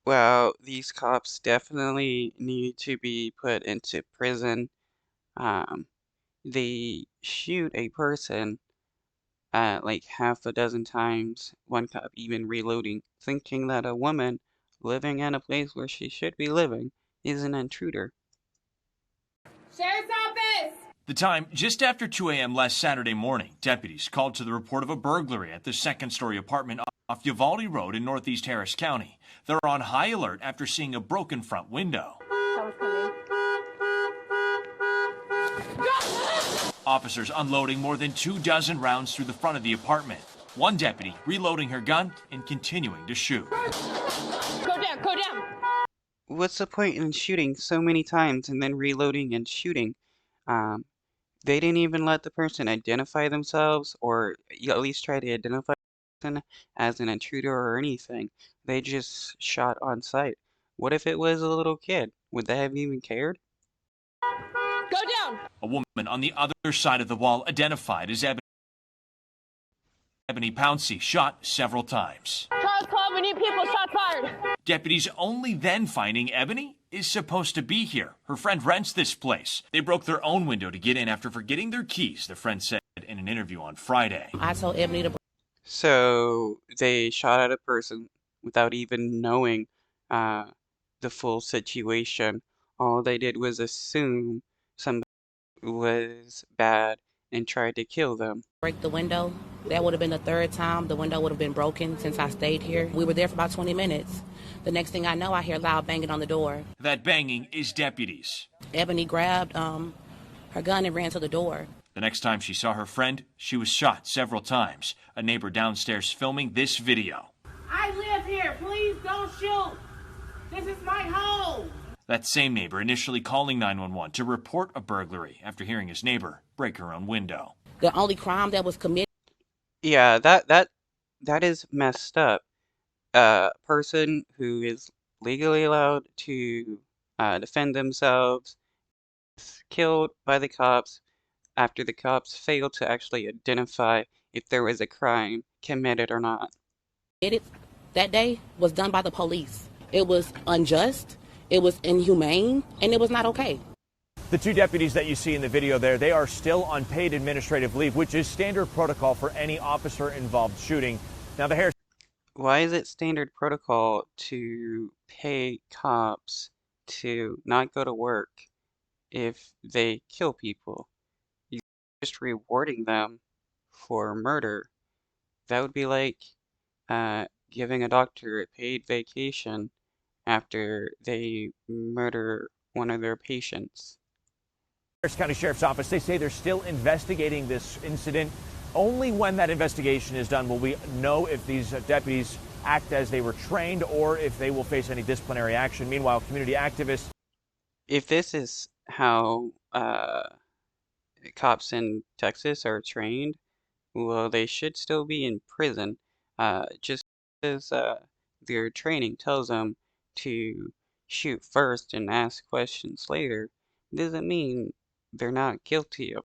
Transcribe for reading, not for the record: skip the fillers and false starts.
Well, these cops definitely need to be put into prison. Um, they shoot a person like half a dozen times, one cop even reloading, thinking that a woman living in a place where she should be living is an intruder. Sheriff's Office! The time just after 2 a.m. last Saturday morning, deputies called to the report of a burglary at the second-story apartment off Uvalde Road in northeast Harris County. They're on high alert after seeing a broken front window. Officers unloading more than 24 rounds through the front of the apartment. One deputy reloading her gun and continuing to shoot. Go down, go down! What's the point in shooting so many times and then reloading and shooting? Um, they didn't even let the person identify themselves or at least try to identify the person as an intruder or anything. They just shot on sight. What if it was a little kid? Would they have even cared? Go down! A woman on the other side of the wall identified as Ebony Pouncey shot several times. Charles Club, we need people, shots fired! Deputies only then finding Ebony is supposed to be here. Her friend rents this place. They broke their own window to get in after forgetting their keys, the friend said in an interview on Friday. I told Ebony to. So they shot at a person without even knowing the full situation. All they did was assume somebody was bad and tried to kill them. Break the window. That would have been the third time the window would have been broken since I stayed here. We were there for about 20 minutes. The next thing I know, I hear loud banging on the door. That banging is deputies. Ebony grabbed her gun and ran to the door. The next time she saw her friend, she was shot several times. A neighbor downstairs filming this video. I live here, please don't shoot! This is my home! That same neighbor initially calling 911 to report a burglary after hearing his neighbor break her own window. The only crime that was committed. Yeah, that is messed up. A person who is legally allowed to defend themselves is killed by the cops after the cops failed to actually identify if there was a crime committed or not. That day was done by the police. It was unjust, it was inhumane, and it was not okay. The two deputies that you see in the video there, they are still on paid administrative leave, which is standard protocol for any officer-involved shooting. Now, the Harris. Why is it standard protocol to pay cops to not go to work if they kill people? You're just rewarding them for murder. That would be like giving a doctor a paid vacation after they murder one of their patients. Harris County Sheriff's Office, they say they're still investigating this incident. Only when that investigation is done will we know if these deputies act as they were trained or if they will face any disciplinary action. Meanwhile, community activists. If this is how cops in Texas are trained, well, they should still be in prison. Just as their training tells them to shoot first and ask questions later, doesn't mean they're not guilty of